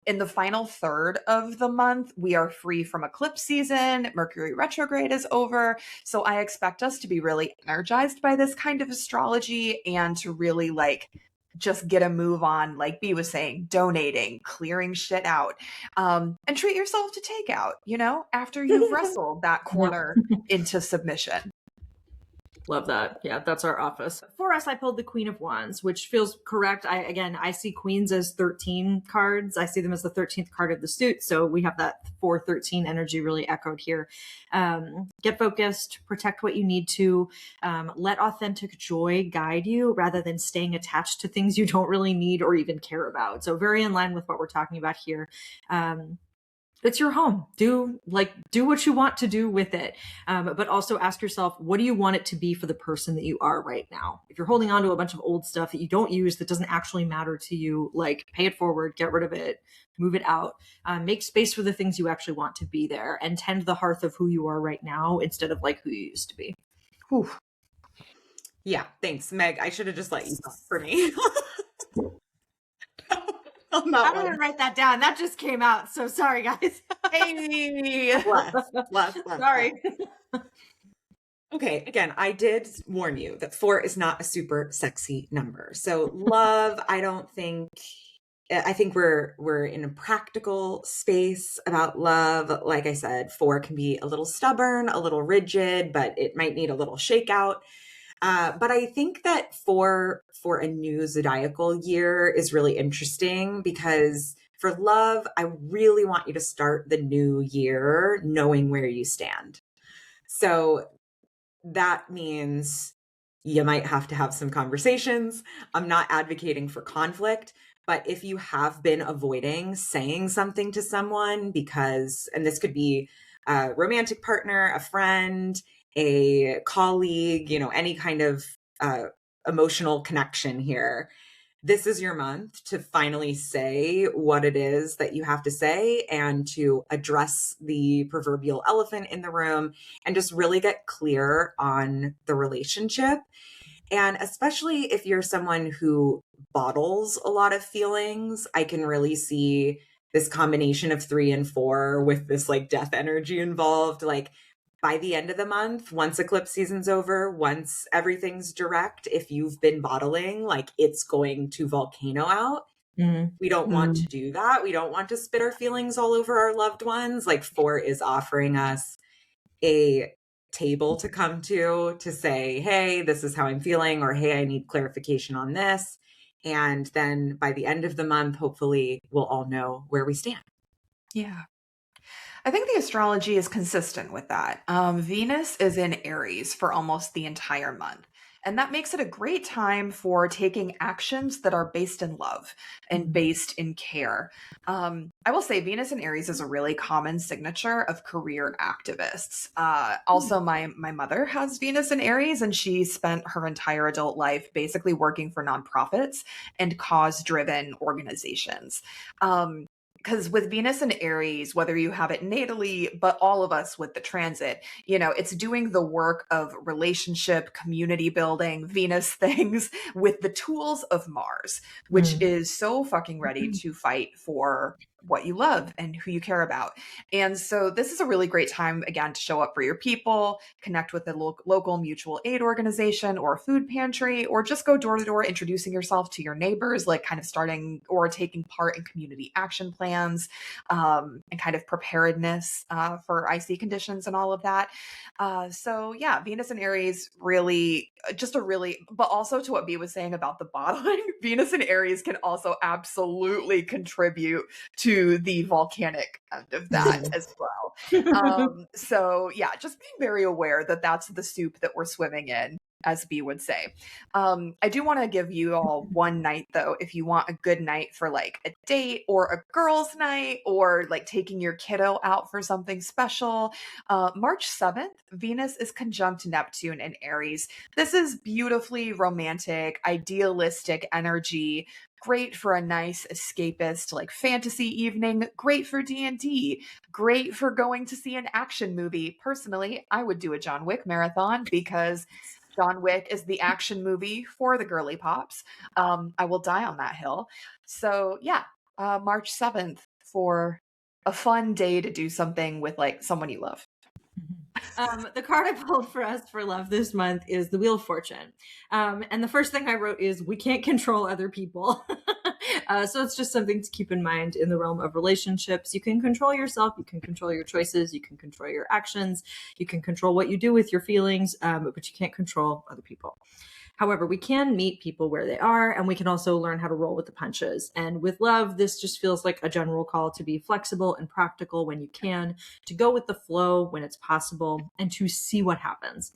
In the final third of the month, we are free from eclipse season. Mercury retrograde is over. So I expect us to be really energized by this kind of astrology and to really like just get a move on, like B was saying, donating, clearing shit out, and treat yourself to takeout, you know, after you've wrestled that corner into submission. Love that. Yeah, that's our office. For us, I pulled the Queen of Wands, which feels correct. I see queens as 13 cards. I see them as the 13th card of the suit. So we have that 413 energy really echoed here. Get focused, protect what you need to, let authentic joy guide you rather than staying attached to things you don't really need or even care about. So very in line with what we're talking about here. It's your home. Do what you want to do with it. But also ask yourself, what do you want it to be for the person that you are right now? If you're holding on to a bunch of old stuff that you don't use, that doesn't actually matter to you, like pay it forward, get rid of it, move it out, make space for the things you actually want to be there, and tend the hearth of who you are right now instead of like who you used to be. Whew. Yeah. Thanks, Meg. I should have just let you talk for me. I didn't write that down. That just came out. So sorry, guys. Hey, less. Sorry. Okay, again, I did warn you that 4 is not a super sexy number. So love, I think we're in a practical space about love. Like I said, 4 can be a little stubborn, a little rigid, but it might need a little shakeout. But I think that for a new zodiacal year is really interesting, because for love, I really want you to start the new year knowing where you stand. So that means you might have to have some conversations. I'm not advocating for conflict, but if you have been avoiding saying something to someone because, and this could be a romantic partner, a friend, a colleague, any kind of emotional connection here, this is your month to finally say what it is that you have to say and to address the proverbial elephant in the room and just really get clear on the relationship. And especially if you're someone who bottles a lot of feelings, I can really see this combination of 3 and 4 with this like death energy involved. Like by the end of the month, once eclipse season's over, once everything's direct, if you've been bottling, like it's going to volcano out. We don't want to do that. We don't want to spit our feelings all over our loved ones. Like 4 is offering us a table to come to say, hey, this is how I'm feeling, or hey, I need clarification on this. And then by the end of the month, hopefully we'll all know where we stand. Yeah. I think the astrology is consistent with that. Venus is in Aries for almost the entire month. And that makes it a great time for taking actions that are based in love and based in care. I will say Venus in Aries is a really common signature of career activists. Also, my mother has Venus in Aries, and she spent her entire adult life basically working for nonprofits and cause-driven organizations. Because with Venus and Aries, whether you have it natally, but all of us with the transit, it's doing the work of relationship, community building, Venus things with the tools of Mars, which is so fucking ready to fight for what you love and who you care about. And so this is a really great time, again, to show up for your people, connect with a local mutual aid organization or food pantry, or just go door to door introducing yourself to your neighbors, like kind of starting or taking part in community action plans, and kind of preparedness for icy conditions and all of that. So yeah, Venus and Aries really but also to what Bea was saying about the bottling, Venus and Aries can also absolutely contribute to the volcanic end of that as well. So yeah, just being very aware that that's the soup that we're swimming in, as Bea would say. I do want to give you all one night though, if you want a good night for like a date or a girls' night or like taking your kiddo out for something special. March 7th, Venus is conjunct Neptune in Aries. This is beautifully romantic, idealistic energy. Great for a nice escapist like fantasy evening, great for D&D, great for going to see an action movie. Personally, I would do a John Wick marathon because John Wick is the action movie for the girly pops. I will die on that hill. So yeah, March 7th for a fun day to do something with like someone you love. The card I pulled for us for love this month is the Wheel of Fortune. And the first thing I wrote is we can't control other people. So it's just something to keep in mind in the realm of relationships. You can control yourself. You can control your choices. You can control your actions. You can control what you do with your feelings, but you can't control other people. However, we can meet people where they are, and we can also learn how to roll with the punches. And with love, this just feels like a general call to be flexible and practical when you can, to go with the flow when it's possible, and to see what happens.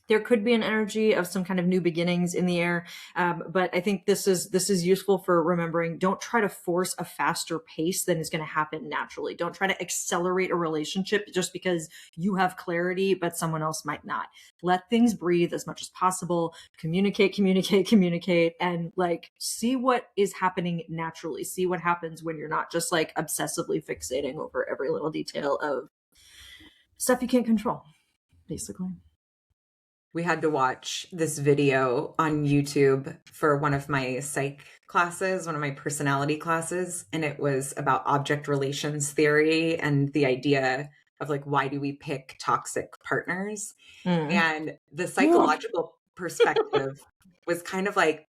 There could be an energy of some kind of new beginnings in the air, but I think this is useful for remembering. Don't try to force a faster pace than is going to happen naturally. Don't try to accelerate a relationship just because you have clarity, but someone else might not. Let things breathe as much as possible. Communicate, and like see what is happening naturally. See what happens when you're not just like obsessively fixating over every little detail of stuff you can't control, basically. We had to watch this video on YouTube for one of my psych classes, one of my personality classes, and it was about object relations theory and the idea of like, why do we pick toxic partners? And the psychological perspective was kind of like,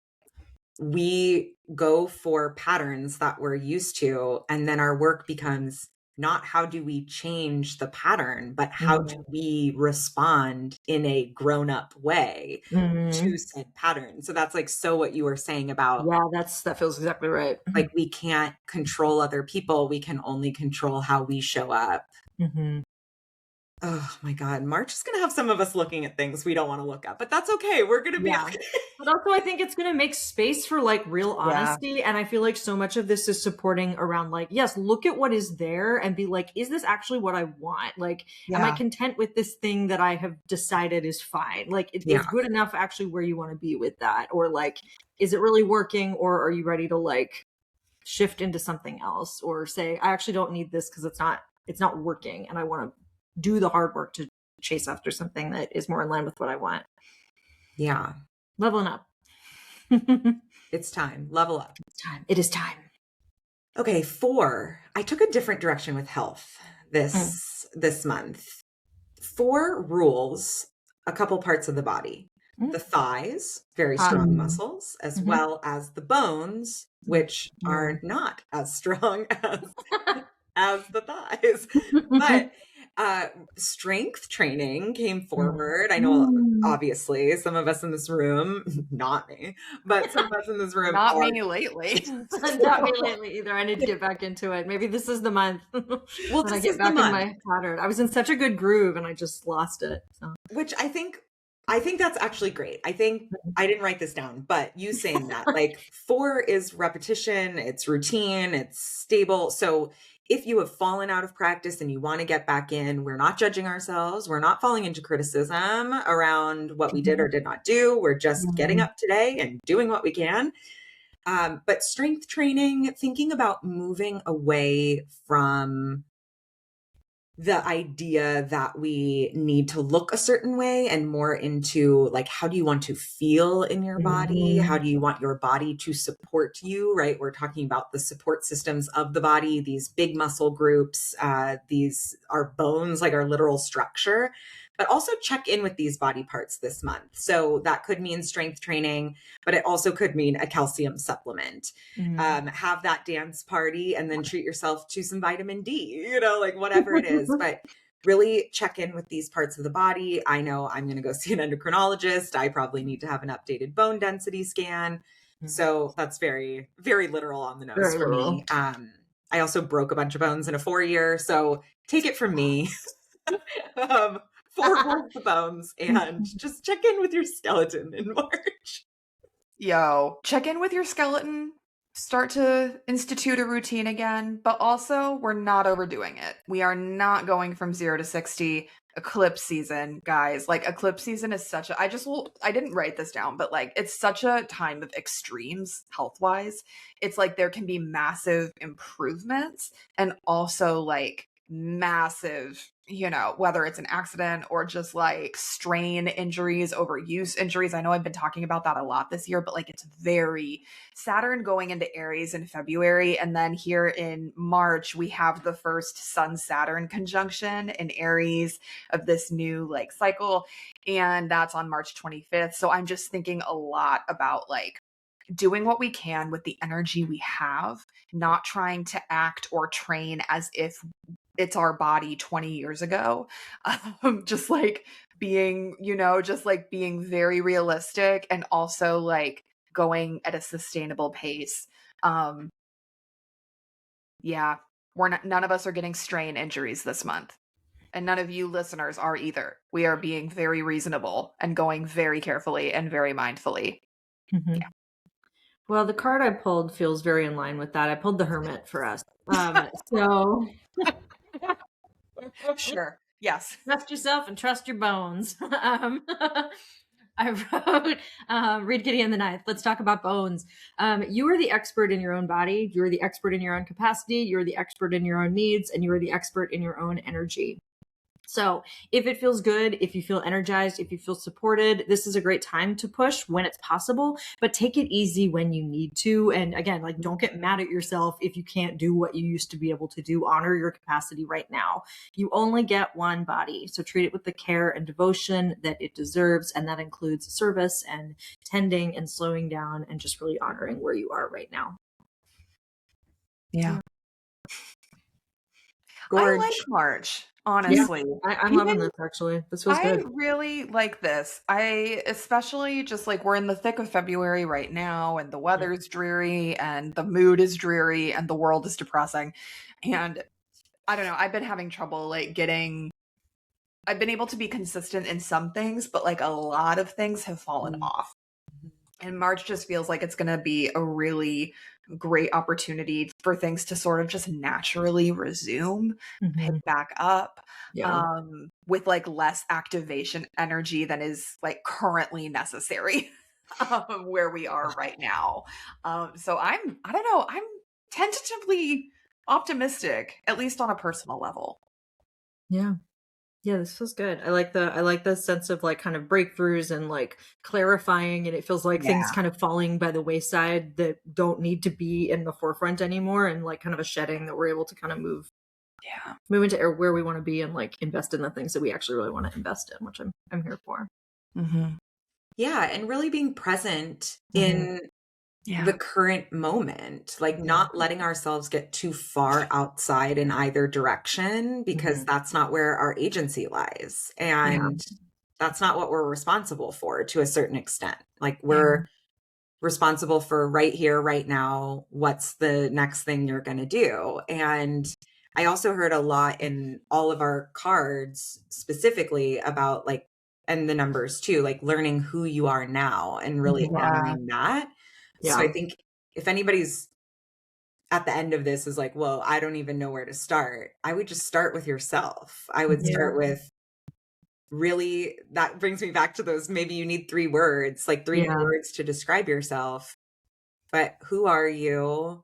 we go for patterns that we're used to, and then our work becomes not how do we change the pattern, but how do we respond in a grown-up way to said pattern. So that's like, so what you were saying about, that feels exactly right. Like, we can't control other people. We can only control how we show up. Oh my God. March is going to have some of us looking at things we don't want to look at, but that's okay. We're going to be okay. But also I think it's going to make space for like real honesty. And I feel like so much of this is supporting around like, yes, look at what is there and be like, is this actually what I want? Like, am I content with this thing that I have decided is fine? Like it's good enough actually where you want to be with that? Or like, is it really working? Or are you ready to like shift into something else or say, I actually don't need this because it's not working. And I want to do the hard work to chase after something that is more in line with what I want. Yeah. Leveling up. It's time. Level up. It's time. It is time. Okay, 4. I took a different direction with health this month. 4 rules, a couple parts of the body. The thighs, very strong muscles, as well as the bones, which are not as strong as the thighs. But strength training came forward. I know, obviously, some of us in this room, not me, but some of us in this room not me lately. Not me lately either. I need to get back into it. Maybe this is the month. Well, when I get back in my pattern. I was in such a good groove and I just lost it. So. Which I think I think that's actually great. I think I didn't write this down, but you saying that, like 4 is repetition, it's routine, it's stable. So if you have fallen out of practice and you want to get back in, we're not judging ourselves. We're not falling into criticism around what we did or did not do. We're just getting up today and doing what we can. But strength training, thinking about moving away from the idea that we need to look a certain way and more into like, how do you want to feel in your body? How do you want your body to support you, right? We're talking about the support systems of the body, these big muscle groups, these are bones, like our literal structure, but also check in with these body parts this month. So that could mean strength training, but it also could mean a calcium supplement. Have that dance party and then treat yourself to some vitamin D, like whatever it is. But really check in with these parts of the body. I know I'm going to go see an endocrinologist. I probably need to have an updated bone density scan. So that's very, very literal on the nose Very for literal. me. I also broke a bunch of bones in a 4-year. So take it from me. 4 broke the bones, and just check in with your skeleton in March. Yo, check in with your skeleton. Start to institute a routine again, but also we're not overdoing it. We are not going from 0 to 60. Eclipse season, guys. Like, eclipse season is such a, I didn't write this down, but like, it's such a time of extremes health wise. It's like there can be massive improvements and also like massive, whether it's an accident or just like strain injuries, overuse injuries. I know I've been talking about that a lot this year, but like it's very Saturn going into Aries in February. And then here in March, we have the first Sun Saturn conjunction in Aries of this new like cycle. And that's on March 25th. So I'm just thinking a lot about like doing what we can with the energy we have, not trying to act or train as if it's our body 20 years ago. Just like being, just like being very realistic and also like going at a sustainable pace. Yeah, none of us are getting strain injuries this month. And none of you listeners are either. We are being very reasonable and going very carefully and very mindfully. Yeah. Well, the card I pulled feels very in line with that. I pulled the Hermit for us. So Sure. Yes. trust yourself and trust your bones. I wrote, read Gideon the Ninth. Let's talk about bones. You are the expert in your own body. You're the expert in your own capacity. You're the expert in your own needs, and you are the expert in your own energy. So if it feels good, if you feel energized, if you feel supported, this is a great time to push when it's possible, but take it easy when you need to. And again, like, don't get mad at yourself if you can't do what you used to be able to do. Honor your capacity right now. You only get one body, so treat it with the care and devotion that it deserves. And that includes service and tending and slowing down and just really honoring where you are right now. Yeah. Gorge. I like March, honestly. Yeah, I'm loving this, actually. This feels good. I really like this. I especially just like, we're in the thick of February right now, and the weather's dreary and the mood is dreary and the world is depressing. And I don't know, I've been having trouble like I've been able to be consistent in some things, but like a lot of things have fallen off. And March just feels like it's going to be a really great opportunity for things to sort of just naturally resume, pick back up, with like less activation energy than is like currently necessary where we are right now. So I don't know, I'm tentatively optimistic, at least on a personal level. Yeah, this feels good. I like the sense of like kind of breakthroughs and like clarifying, and it feels like things kind of falling by the wayside that don't need to be in the forefront anymore, and like kind of a shedding that we're able to kind of move into where we want to be and like invest in the things that we actually really want to invest in, which I'm here for. Yeah, and really being present in the current moment, like not letting ourselves get too far outside in either direction, because that's not where our agency lies. And that's not what we're responsible for to a certain extent. Like, we're responsible for right here, right now. What's the next thing you're going to do? And I also heard a lot in all of our cards specifically about like and the numbers too, like learning who you are now and really honoring that. So I think if anybody's at the end of this is like, well, I don't even know where to start, I would just start with yourself. I would start with really, that brings me back to those, maybe you need 3 words, like 3 new words to describe yourself. But who are you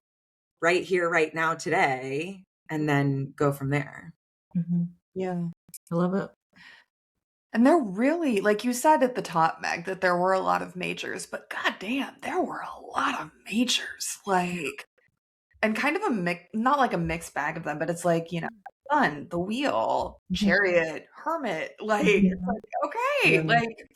right here, right now, today? And then go from there. Yeah. I love it. And they're really, like you said at the top, Meg, that there were a lot of majors, but goddamn, there were a lot of majors. Like, and kind of a mix, not like a mixed bag of them, but it's like, you know, Sun, the Wheel, Chariot, Hermit. Like, it's like, okay, like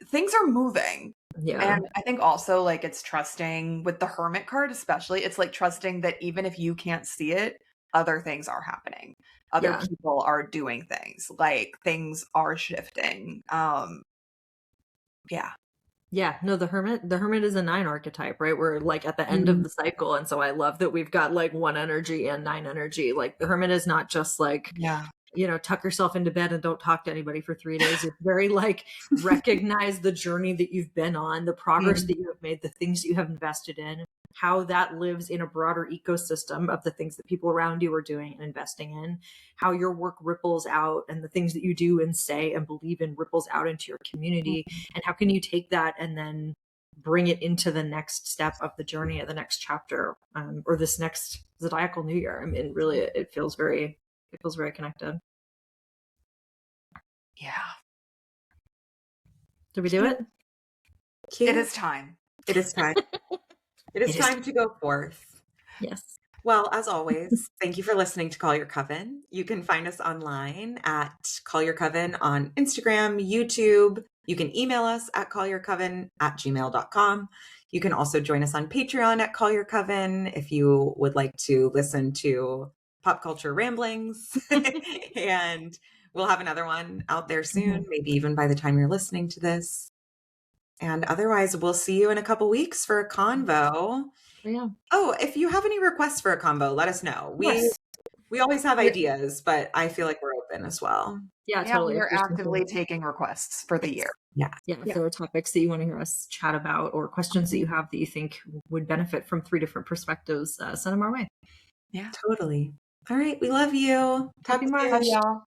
things are moving. Yeah. And I think also like it's trusting with the Hermit card, especially, it's like trusting that even if you can't see it, other things are happening. Other people are doing things, like things are shifting. Yeah, no, the hermit is a 9 archetype, right? We're like at the end of the cycle. And so I love that we've got like 1 energy and 9 energy. Like the hermit is not just like, you know, tuck yourself into bed and don't talk to anybody for 3 days. It's very like recognize the journey that you've been on, the progress that you have made, the things that you have invested in, how that lives in a broader ecosystem of the things that people around you are doing and investing in, how your work ripples out and the things that you do and say and believe in ripples out into your community. And how can you take that and then bring it into the next step of the journey of the next chapter, or this next zodiacal new year. I mean, really, it feels very connected. Yeah. Did we do it? It is time. It is time. It is time to go forth. Yes. Well, as always, thank you for listening to Call Your Coven. You can find us online at Call Your Coven on Instagram, YouTube. You can email us at callyourcoven@gmail.com. You can also join us on Patreon at Call Your Coven if you would like to listen to pop culture ramblings. And we'll have another one out there soon, maybe even by the time you're listening to this. And otherwise, we'll see you in a couple weeks for a convo. Yeah. Oh, if you have any requests for a convo, let us know. We always have ideas, but I feel like we're open as well. Yeah, totally. We're actively taking requests for the year. Yeah. If there are topics that you want to hear us chat about or questions that you have that you think would benefit from 3 different perspectives, send them our way. Yeah, totally. All right. We love you. Talk to you. Love y'all.